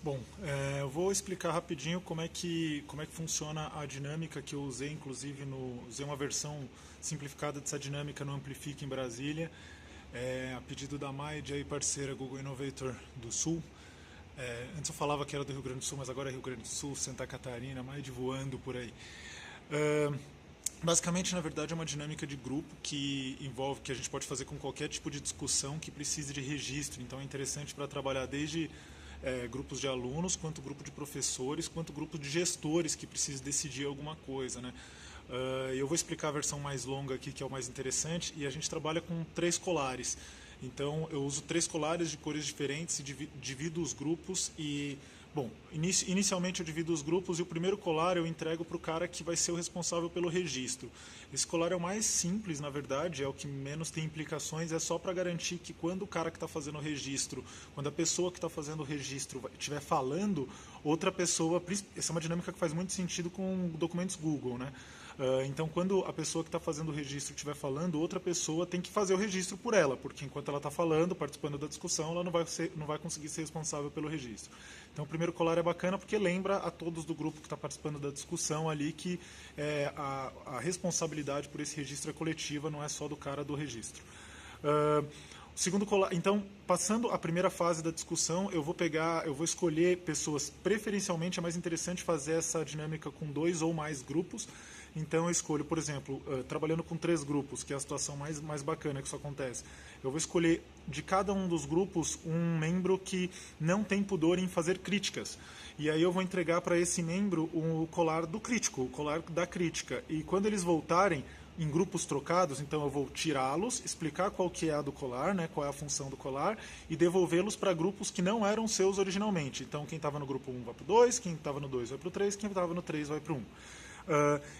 Bom, eu vou explicar rapidinho como é que funciona a dinâmica que eu usei, inclusive usei uma versão simplificada dessa dinâmica no Amplifica em Brasília, a pedido da Maid, aí parceira Google Innovator do Sul. Antes eu falava que era do Rio Grande do Sul, mas agora é Rio Grande do Sul, Santa Catarina, Maid voando por aí. Basicamente, na verdade, é uma dinâmica de grupo que envolve, que a gente pode fazer com qualquer tipo de discussão que precise de registro. Então é interessante para trabalhar desde grupos de alunos, quanto grupo de professores, quanto grupo de gestores que precisam decidir alguma coisa, né? Eu vou explicar a versão mais longa aqui, que é o mais interessante, e a gente trabalha com 3 colares. Então, eu uso 3 colares de cores diferentes e divido os grupos e... Bom, inicialmente eu divido os grupos e o primeiro colar eu entrego para o cara que vai ser o responsável pelo registro. Esse colar é o mais simples, na verdade, é o que menos tem implicações, é só para garantir que quando o cara que está fazendo o registro, quando a pessoa que está fazendo o registro estiver falando, outra pessoa... Essa é uma dinâmica que faz muito sentido com documentos Google, né? Então, quando a pessoa que está fazendo o registro estiver falando, outra pessoa tem que fazer o registro por ela, porque enquanto ela está falando, participando da discussão, ela não vai conseguir ser responsável pelo registro. Então, o primeiro colar é bacana porque lembra a todos do grupo que está participando da discussão ali que a responsabilidade por esse registro é coletiva, não é só do cara do registro. O segundo colar, então, passando a primeira fase da discussão, eu vou escolher pessoas, preferencialmente é mais interessante fazer essa dinâmica com 2 ou mais grupos. Então eu escolho, por exemplo, trabalhando com 3 grupos, que é a situação mais bacana que isso acontece. Eu vou escolher de cada um dos grupos um membro que não tem pudor em fazer críticas. E aí eu vou entregar para esse membro o colar do crítico, o colar da crítica. E quando eles voltarem em grupos trocados, então eu vou tirá-los, explicar qual que é a do colar, né, qual é a função do colar, e devolvê-los para grupos que não eram seus originalmente. Então quem estava no grupo 1 vai para o 2, quem estava no 2 vai para o 3, quem estava no 3 vai para o 1.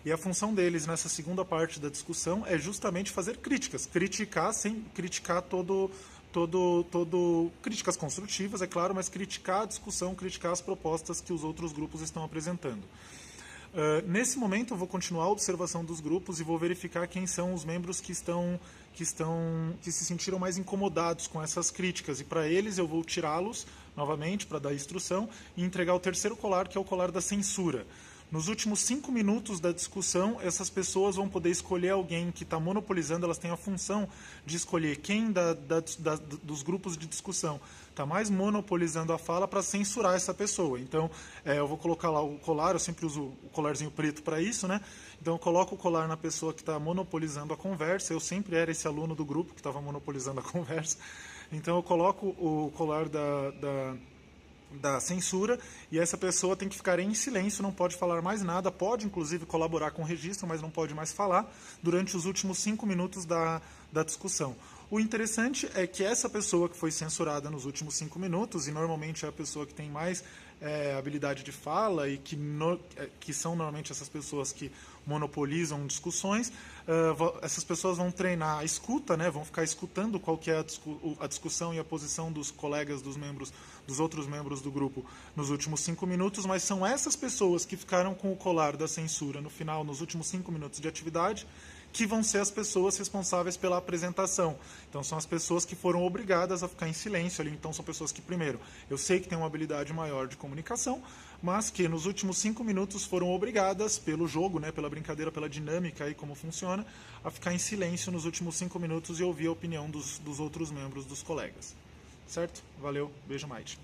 E a função deles nessa segunda parte da discussão é justamente fazer críticas, criticar sem criticar críticas construtivas, é claro, mas criticar a discussão, criticar as propostas que os outros grupos estão apresentando. Nesse momento eu vou continuar a observação dos grupos e vou verificar quem são os membros que se sentiram mais incomodados com essas críticas, e para eles eu vou tirá-los novamente para dar instrução e entregar o terceiro colar, que é o colar da censura. Nos últimos 5 minutos da discussão, essas pessoas vão poder escolher alguém que está monopolizando, elas têm a função de escolher quem dos grupos de discussão está mais monopolizando a fala para censurar essa pessoa. Então, eu vou colocar lá o colar, eu sempre uso o colarzinho preto para isso, né? Então, eu coloco o colar na pessoa que está monopolizando a conversa. Eu sempre era esse aluno do grupo que estava monopolizando a conversa. Então, eu coloco o colar da censura, e essa pessoa tem que ficar em silêncio, não pode falar mais nada, pode inclusive colaborar com o registro, mas não pode mais falar durante os últimos 5 minutos da discussão. O interessante é que essa pessoa que foi censurada nos últimos 5 minutos, e normalmente é a pessoa que tem mais habilidade de fala e que são normalmente essas pessoas que monopolizam discussões, essas pessoas vão treinar a escuta, né, vão ficar escutando qual que é a discussão e a posição dos colegas, dos outros membros do grupo nos últimos 5 minutos, mas são essas pessoas que ficaram com o colar da censura no final, nos últimos 5 minutos de atividade, que vão ser as pessoas responsáveis pela apresentação. Então, são as pessoas que foram obrigadas a ficar em silêncio ali. Então, são pessoas que, primeiro, eu sei que têm uma habilidade maior de comunicação, mas que nos últimos 5 minutos foram obrigadas pelo jogo, né, pela brincadeira, pela dinâmica e como funciona, a ficar em silêncio nos últimos 5 minutos e ouvir a opinião dos outros membros, dos colegas. Certo? Valeu, beijo, Maite.